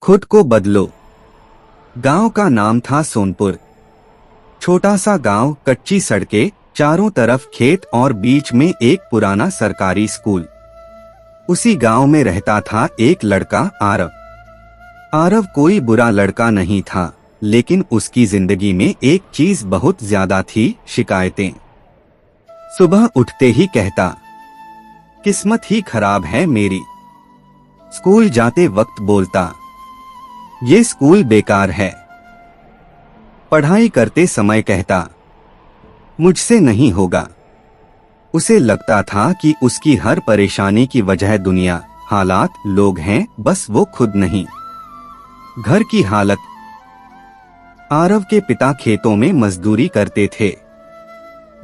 खुद को बदलो। गांव का नाम था सोनपुर। छोटा सा गांव, कच्ची सड़कें, चारों तरफ खेत और बीच में एक पुराना सरकारी स्कूल। उसी गांव में रहता था एक लड़का, आरव। आरव कोई बुरा लड़का नहीं था, लेकिन उसकी जिंदगी में एक चीज बहुत ज्यादा थी, शिकायतें। सुबह उठते ही कहता, किस्मत ही खराब है मेरी। स्कूल जाते वक्त बोलता, ये स्कूल बेकार है। पढ़ाई करते समय कहता, मुझसे नहीं होगा। उसे लगता था कि उसकी हर परेशानी की वजह दुनिया, हालात, लोग हैं, बस वो खुद नहीं। घर की हालत। आरव के पिता खेतों में मजदूरी करते थे।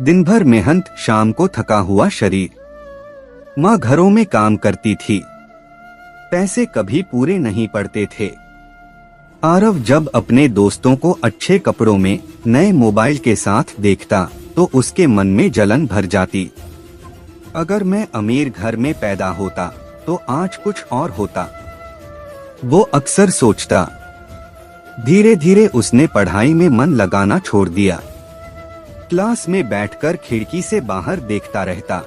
दिन भर मेहनत, शाम को थका हुआ शरीर। माँ घरों में काम करती थी। पैसे कभी पूरे नहीं पड़ते थे। आरव जब अपने दोस्तों को अच्छे कपड़ों में, नए मोबाइल के साथ देखता तो उसके मन में जलन भर जाती। अगर मैं अमीर घर में पैदा होता तो आज कुछ और होता, वो अक्सर सोचता। धीरे धीरे उसने पढ़ाई में मन लगाना छोड़ दिया। क्लास में बैठकर खिड़की से बाहर देखता रहता।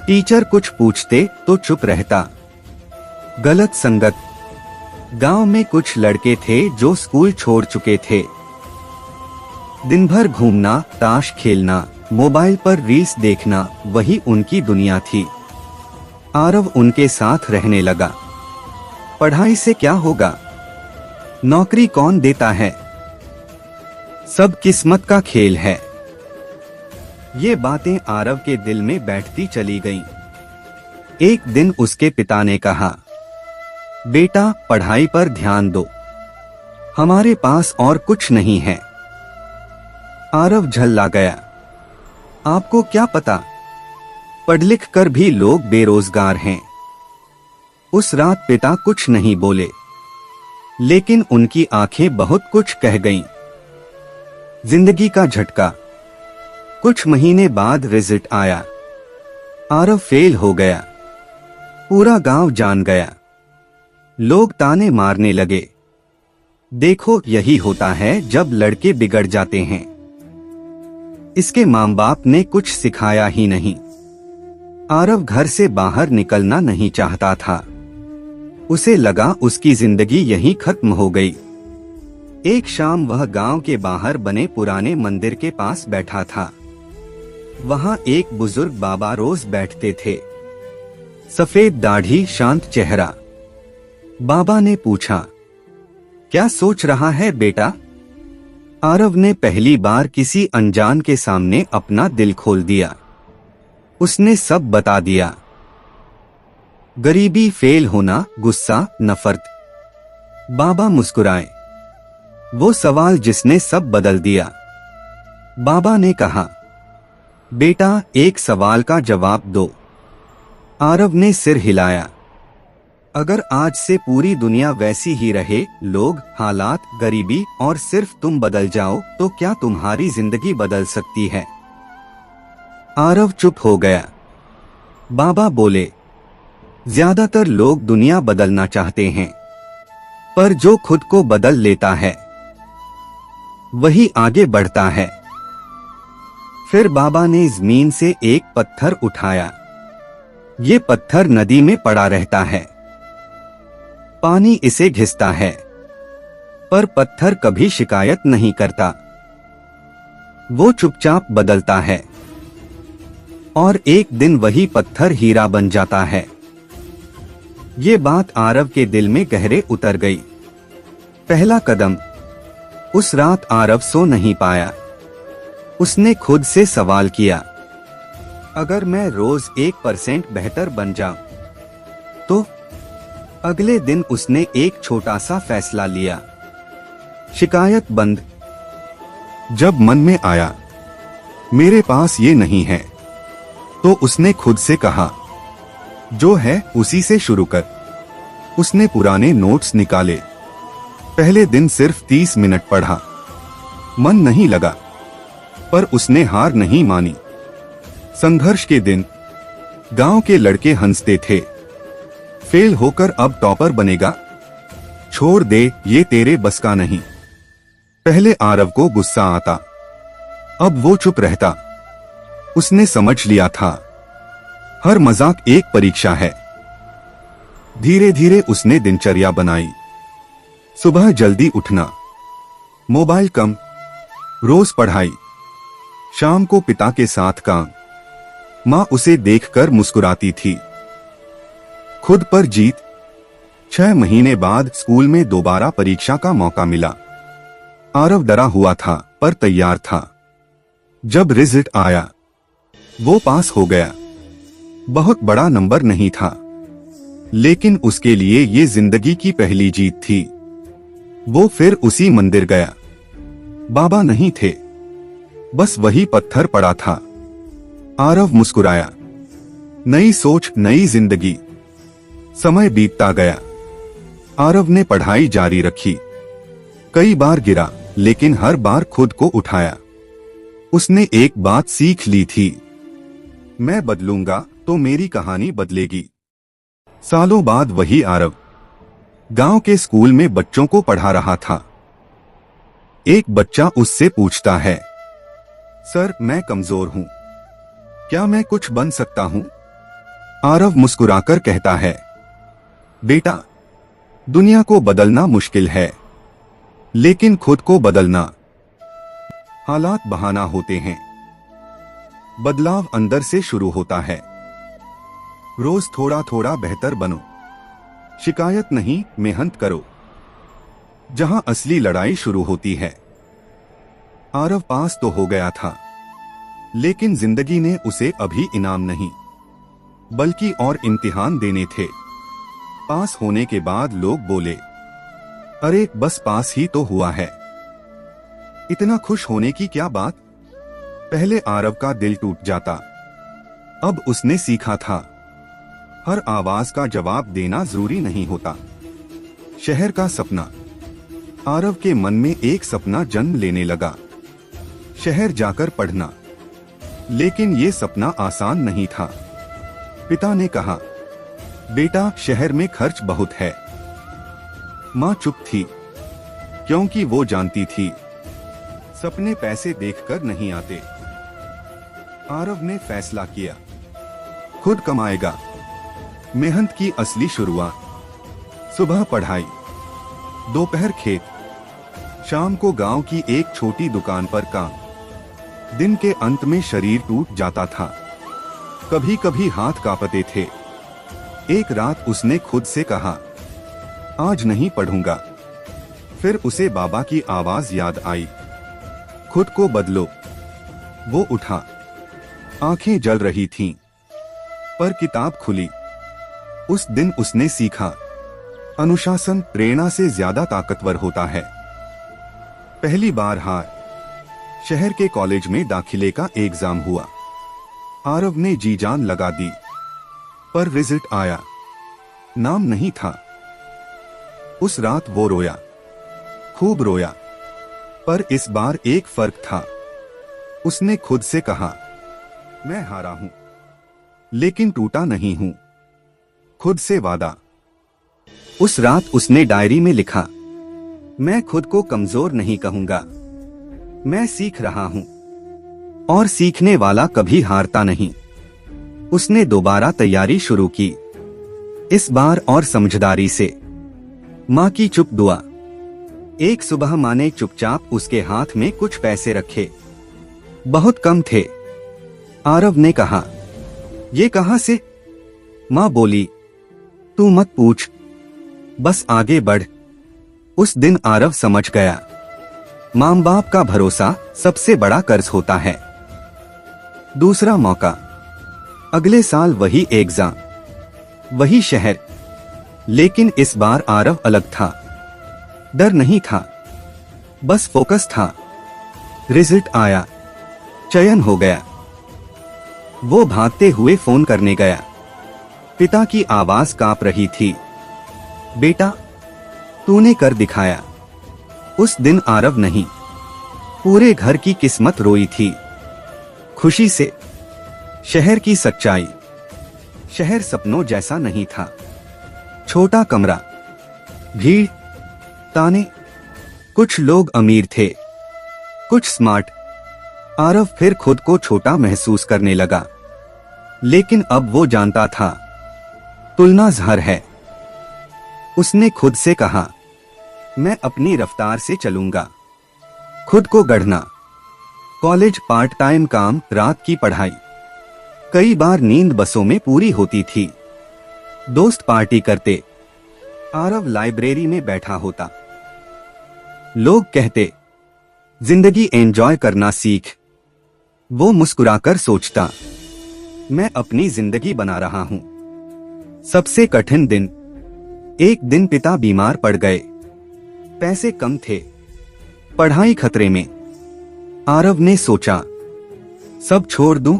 टीचर कुछ पूछते तो चुप रहता। गलत संगत। गांव में कुछ लड़के थे जो स्कूल छोड़ चुके थे। दिन भर घूमना, ताश खेलना, मोबाइल पर रील्स देखना, वही उनकी दुनिया थी। आरव उनके साथ रहने लगा। पढ़ाई से क्या होगा? नौकरी कौन देता है? सब किस्मत का खेल है। ये बातें आरव के दिल में बैठती चली गईं। एक दिन उसके पिता ने कहा, बेटा, पढ़ाई पर ध्यान दो, हमारे पास और कुछ नहीं है। आरव झल्ला गया। आपको क्या पता, पढ़ लिख कर भी लोग बेरोजगार हैं। उस रात पिता कुछ नहीं बोले, लेकिन उनकी आंखें बहुत कुछ कह गईं। जिंदगी का झटका। कुछ महीने बाद रिजल्ट आया। आरव फेल हो गया। पूरा गांव जान गया। लोग ताने मारने लगे। देखो, यही होता है जब लड़के बिगड़ जाते हैं। इसके माँ बाप ने कुछ सिखाया ही नहीं। आरव घर से बाहर निकलना नहीं चाहता था। उसे लगा उसकी जिंदगी यहीं खत्म हो गई। एक शाम वह गांव के बाहर बने पुराने मंदिर के पास बैठा था। वहां एक बुजुर्ग बाबा रोज बैठते थे। सफेद दाढ़ी, शांत चेहरा। बाबा ने पूछा, क्या सोच रहा है बेटा? आरव ने पहली बार किसी अनजान के सामने अपना दिल खोल दिया। उसने सब बता दिया। गरीबी, फेल होना, गुस्सा, नफरत। बाबा मुस्कुराए। वो सवाल जिसने सब बदल दिया। बाबा ने कहा, बेटा, एक सवाल का जवाब दो। आरव ने सिर हिलाया। अगर आज से पूरी दुनिया वैसी ही रहे, लोग, हालात, गरीबी, और सिर्फ तुम बदल जाओ, तो क्या तुम्हारी जिंदगी बदल सकती है? आरव चुप हो गया। बाबा बोले, ज्यादातर लोग दुनिया बदलना चाहते हैं, पर जो खुद को बदल लेता है वही आगे बढ़ता है। फिर बाबा ने जमीन से एक पत्थर उठाया। ये पत्थर नदी में पड़ा रहता है। पानी इसे घिसता है, पर पत्थर कभी शिकायत नहीं करता। वो चुपचाप बदलता है, और एक दिन वही पत्थर हीरा बन जाता है। ये बात आरव के दिल में गहरे उतर गई। पहला कदम। उस रात आरव सो नहीं पाया। उसने खुद से सवाल किया, अगर मैं रोज 1% बेहतर बन जाऊं तो? अगले दिन उसने एक छोटा सा फैसला लिया, शिकायत बंद। जब मन में आया, मेरे पास ये नहीं है, तो उसने खुद से कहा, जो है उसी से शुरू कर। उसने पुराने नोट्स निकाले। पहले दिन सिर्फ 30 मिनट पढ़ा। मन नहीं लगा, पर उसने हार नहीं मानी। संघर्ष के दिन। गांव के लड़के हंसते थे, फेल होकर अब टॉपर बनेगा। छोड़ दे, ये तेरे बस का नहीं। पहले आरव को गुस्सा आता, अब वो चुप रहता। उसने समझ लिया था, हर मजाक एक परीक्षा है। धीरे धीरे उसने दिनचर्या बनाई। सुबह जल्दी उठना, मोबाइल कम, रोज पढ़ाई, शाम को पिता के साथ काम। मां उसे देखकर मुस्कुराती थी। खुद पर जीत। 6 महीने बाद स्कूल में दोबारा परीक्षा का मौका मिला। आरव डरा हुआ था पर तैयार था। जब रिजल्ट आया, वो पास हो गया। बहुत बड़ा नंबर नहीं था, लेकिन उसके लिए ये जिंदगी की पहली जीत थी। वो फिर उसी मंदिर गया। बाबा नहीं थे, बस वही पत्थर पड़ा था। आरव मुस्कुराया। नई सोच, नई जिंदगी। समय बीतता गया। आरव ने पढ़ाई जारी रखी। कई बार गिरा, लेकिन हर बार खुद को उठाया। उसने एक बात सीख ली थी, मैं बदलूंगा तो मेरी कहानी बदलेगी। सालों बाद वही आरव गांव के स्कूल में बच्चों को पढ़ा रहा था। एक बच्चा उससे पूछता है, सर मैं कमजोर हूं, क्या मैं कुछ बन सकता हूं? आरव मुस्कुराकर कहता है, बेटा, दुनिया को बदलना मुश्किल है, लेकिन खुद को बदलना। हालात बहाना होते हैं, बदलाव अंदर से शुरू होता है। रोज थोड़ा थोड़ा बेहतर बनो। शिकायत नहीं, मेहनत करो। जहां असली लड़ाई शुरू होती है। आरव पास तो हो गया था, लेकिन जिंदगी ने उसे अभी इनाम नहीं, बल्कि और इम्तिहान देने थे। पास होने के बाद लोग बोले, अरे बस पास ही तो हुआ है, इतना खुश होने की क्या बात? पहले आरव का दिल टूट जाता। अब उसने सीखा था, हर आवाज का जवाब देना जरूरी नहीं होता। शहर का सपना। आरव के मन में एक सपना जन्म लेने लगा, शहर जाकर पढ़ना। लेकिन ये सपना आसान नहीं था। पिता ने कहा, बेटा शहर में खर्च बहुत है। मां चुप थी, क्योंकि वो जानती थी सपने पैसे देखकर नहीं आते। आरव ने फैसला किया, खुद कमाएगा। मेहनत की असली शुरुआत। सुबह पढ़ाई, दोपहर खेत, शाम को गांव की एक छोटी दुकान पर काम। दिन के अंत में शरीर टूट जाता था, कभी कभी हाथ कांपते थे। एक रात उसने खुद से कहा, आज नहीं पढ़ूंगा। फिर उसे बाबा की आवाज याद आई, खुद को बदलो। वो उठा, आंखें जल रही थीं, पर किताब खुली। उस दिन उसने सीखा, अनुशासन प्रेरणा से ज्यादा ताकतवर होता है। पहली बार हार। शहर के कॉलेज में दाखिले का एग्जाम हुआ। आरव ने जी जान लगा दी, पर रिजल्ट आया, नाम नहीं था। उस रात वो रोया, खूब रोया। पर इस बार एक फर्क था। उसने खुद से कहा, मैं हारा हूं, लेकिन टूटा नहीं हूं। खुद से वादा। उस रात उसने डायरी में लिखा, मैं खुद को कमजोर नहीं कहूंगा, मैं सीख रहा हूं। और सीखने वाला कभी हारता नहीं। उसने दोबारा तैयारी शुरू की, इस बार और समझदारी से। मां की चुप दुआ। एक सुबह मां ने चुपचाप उसके हाथ में कुछ पैसे रखे, बहुत कम थे। आरव ने कहा, ये कहां से? मां बोली, तू मत पूछ, बस आगे बढ़। उस दिन आरव समझ गया, मां बाप का भरोसा सबसे बड़ा कर्ज होता है। दूसरा मौका। अगले साल वही एग्जाम, वही शहर, लेकिन इस बार आरव अलग था। डर नहीं था, बस फोकस था। रिजल्ट आया, चयन हो गया। वो भागते हुए फोन करने गया। पिता की आवाज कांप रही थी, बेटा तूने कर दिखाया। उस दिन आरव नहीं, पूरे घर की किस्मत रोई थी। खुशी से। शहर की सच्चाई। शहर सपनों जैसा नहीं था। छोटा कमरा, भीड़, ताने। कुछ लोग अमीर थे, कुछ स्मार्ट। आरव फिर खुद को छोटा महसूस करने लगा, लेकिन अब वो जानता था तुलना जहर है। उसने खुद से कहा, मैं अपनी रफ्तार से चलूंगा। खुद को गढ़ना, कॉलेज, पार्ट टाइम काम, रात की पढ़ाई। कई बार नींद बसों में पूरी होती थी। दोस्त पार्टी करते, आरव लाइब्रेरी में बैठा होता। लोग कहते, जिंदगी एंजॉय करना सीख। वो मुस्कुराकर सोचता, मैं अपनी जिंदगी बना रहा हूं। सबसे कठिन दिन, एक दिन पिता बीमार पड़ गए। पैसे कम थे, पढ़ाई खतरे में। आरव ने सोचा, सब छोड़ दूं?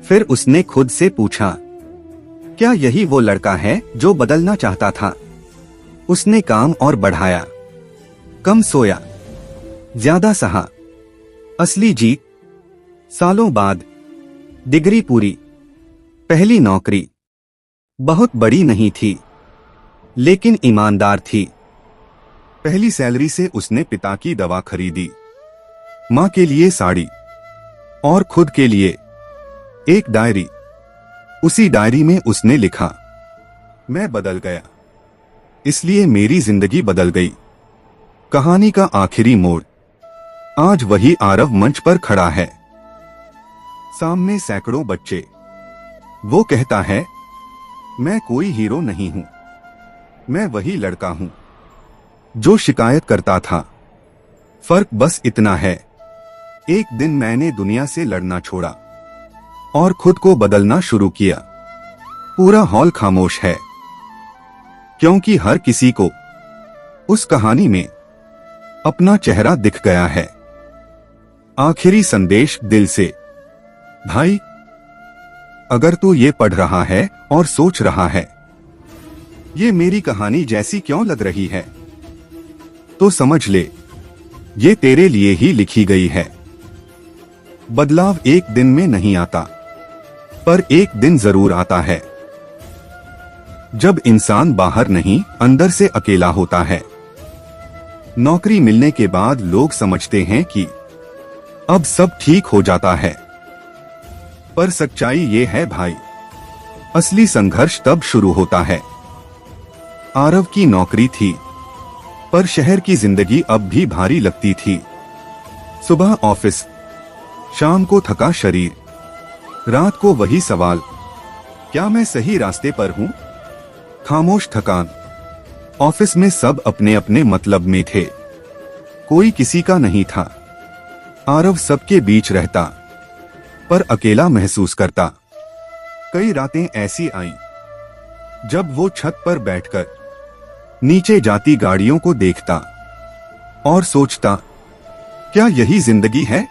फिर उसने खुद से पूछा, क्या यही वो लड़का है जो बदलना चाहता था? उसने काम और बढ़ाया, कम सोया, ज्यादा सहा। असली जीत, सालों बाद डिग्री पूरी, पहली नौकरी। बहुत बड़ी नहीं थी, लेकिन ईमानदार थी। पहली सैलरी से उसने पिता की दवा खरीदी, मां के लिए साड़ी और खुद के लिए एक डायरी। उसी डायरी में उसने लिखा, मैं बदल गया, इसलिए मेरी जिंदगी बदल गई। कहानी का आखिरी मोड़। आज वही आरव मंच पर खड़ा है, सामने सैकड़ों बच्चे। वो कहता है, मैं कोई हीरो नहीं हूं, मैं वही लड़का हूं जो शिकायत करता था। फर्क बस इतना है, एक दिन मैंने दुनिया से लड़ना छोड़ा और खुद को बदलना शुरू किया। पूरा हॉल खामोश है, क्योंकि हर किसी को उस कहानी में अपना चेहरा दिख गया है। आखिरी संदेश दिल से। भाई, अगर तू ये पढ़ रहा है और सोच रहा है, ये मेरी कहानी जैसी क्यों लग रही है, तो समझ ले, ये तेरे लिए ही लिखी गई है। बदलाव एक दिन में नहीं आता, पर एक दिन जरूर आता है, जब इंसान बाहर नहीं, अंदर से अकेला होता है। नौकरी मिलने के बाद लोग समझते हैं कि अब सब ठीक हो जाता है, पर सच्चाई ये है भाई, असली संघर्ष तब शुरू होता है। आरव की नौकरी थी, पर शहर की जिंदगी अब भी भारी लगती थी। सुबह ऑफिस, शाम को थका शरीर, रात को वही सवाल, क्या मैं सही रास्ते पर हूं? खामोश थकान। ऑफिस में सब अपने अपने मतलब में थे, कोई किसी का नहीं था। आरव सबके बीच रहता, पर अकेला महसूस करता। कई रातें ऐसी आईं, जब वो छत पर बैठकर नीचे जाती गाड़ियों को देखता और सोचता, क्या यही जिंदगी है?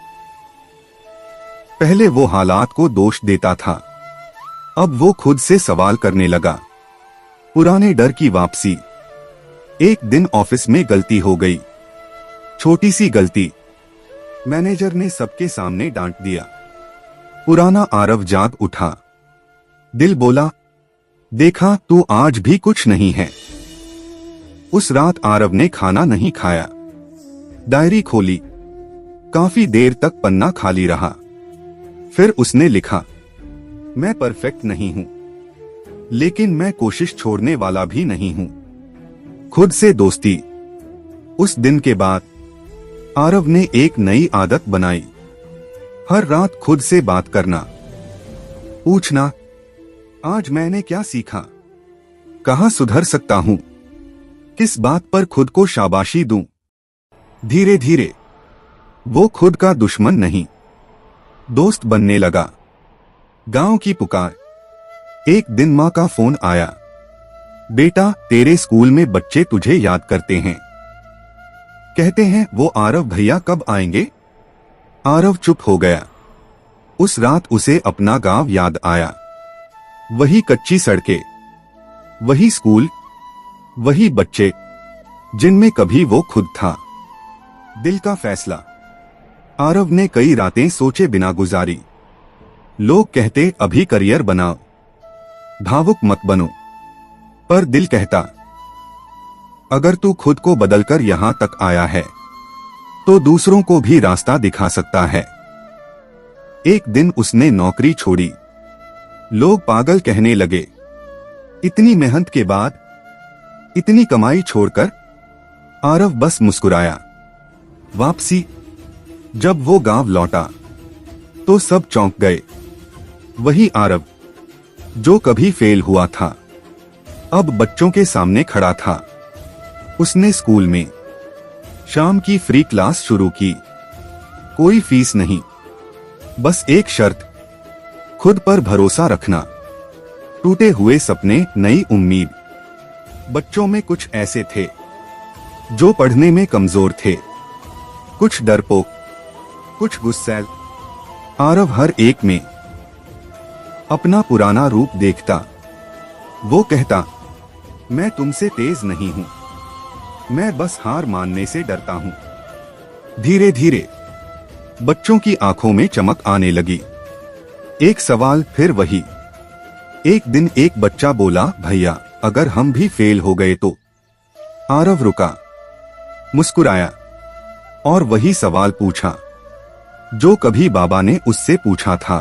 पहले वो हालात को दोष देता था, अब वो खुद से सवाल करने लगा। पुराने डर की वापसी। एक दिन ऑफिस में गलती हो गई, छोटी सी गलती। मैनेजर ने सबके सामने डांट दिया। पुराना आरव जाग उठा। दिल बोला, देखा, तू आज भी कुछ नहीं है। उस रात आरव ने खाना नहीं खाया, डायरी खोली, काफी देर तक पन्ना खाली रहा। फिर उसने लिखा, मैं परफेक्ट नहीं हूं, लेकिन मैं कोशिश छोड़ने वाला भी नहीं हूं। खुद से दोस्ती। उस दिन के बाद आरव ने एक नई आदत बनाई, हर रात खुद से बात करना, पूछना, आज मैंने क्या सीखा, कहां सुधर सकता हूं, किस बात पर खुद को शाबाशी दूं। धीरे धीरे वो खुद का दुश्मन नहीं, दोस्त बनने लगा। गांव की पुकार। एक दिन मां का फोन आया, बेटा, तेरे स्कूल में बच्चे तुझे याद करते हैं, कहते हैं वो आरव भैया कब आएंगे। आरव चुप हो गया। उस रात उसे अपना गांव याद आया, वही कच्ची सड़कें, वही स्कूल, वही बच्चे जिनमें कभी वो खुद था। दिल का फैसला। आरव ने कई रातें सोचे बिना गुजारी। लोग कहते, अभी करियर बनाओ, भावुक मत बनो, पर दिल कहता, अगर तू खुद को बदलकर यहाँ तक आया है तो दूसरों को भी रास्ता दिखा सकता है। एक दिन उसने नौकरी छोड़ी। लोग पागल कहने लगे। इतनी मेहनत के बाद इतनी कमाई छोड़कर आरव बस मुस्कुराया। वापसी जब वो गांव लौटा तो सब चौंक गए। वही आरव जो कभी फेल हुआ था अब बच्चों के सामने खड़ा था। उसने स्कूल में शाम की फ्री क्लास शुरू की। कोई फीस नहीं, बस एक शर्त, खुद पर भरोसा रखना। टूटे हुए सपने, नई उम्मीद। बच्चों में कुछ ऐसे थे जो पढ़ने में कमजोर थे, कुछ डरपोक, कुछ गुस्सैल। आरव हर एक में अपना पुराना रूप देखता। वो कहता, मैं तुमसे तेज नहीं हूं, मैं बस हार मानने से डरता हूं। धीरे धीरे बच्चों की आंखों में चमक आने लगी। एक सवाल फिर वही। एक दिन एक बच्चा बोला, भैया अगर हम भी फेल हो गए तो? आरव रुका, मुस्कुराया और वही सवाल पूछा जो कभी बाबा ने उससे पूछा था।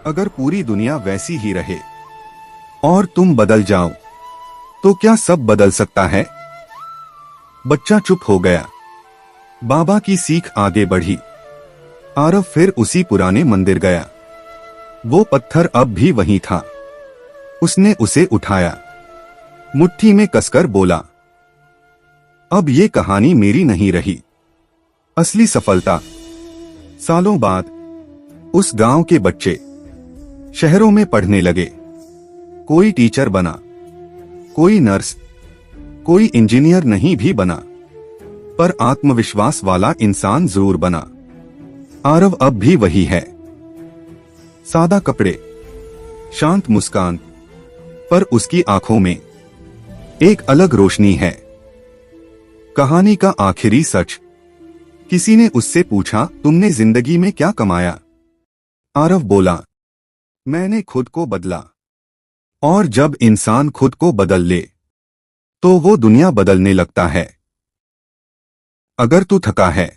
अगर पूरी दुनिया वैसी ही रहे और तुम बदल जाओ तो क्या सब बदल सकता है? बच्चा चुप हो गया। बाबा की सीख आगे बढ़ी। आरव फिर उसी पुराने मंदिर गया। वो पत्थर अब भी वहीं था। उसने उसे उठाया, मुट्ठी में कसकर बोला, अब ये कहानी मेरी नहीं रही, असली सफलता। सालों बाद उस गांव के बच्चे शहरों में पढ़ने लगे। कोई टीचर बना, कोई नर्स, कोई इंजीनियर नहीं भी बना, पर आत्मविश्वास वाला इंसान जरूर बना। आरव अब भी वही है। सादा कपड़े, शांत मुस्कान, पर उसकी आंखों में एक अलग रोशनी है। कहानी का आखिरी सच। किसी ने उससे पूछा, तुमने जिंदगी में क्या कमाया? आरव बोला, मैंने खुद को बदला। और जब इंसान खुद को बदल ले तो वो दुनिया बदलने लगता है। अगर तू थका है,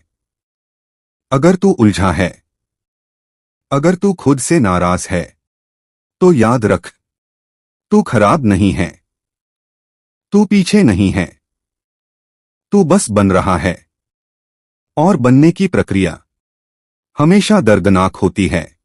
अगर तू उलझा है, अगर तू खुद से नाराज है, तो याद रख, तू खराब नहीं है, तू पीछे नहीं है, तू बस बन रहा है। और बनने की प्रक्रिया हमेशा दर्दनाक होती है।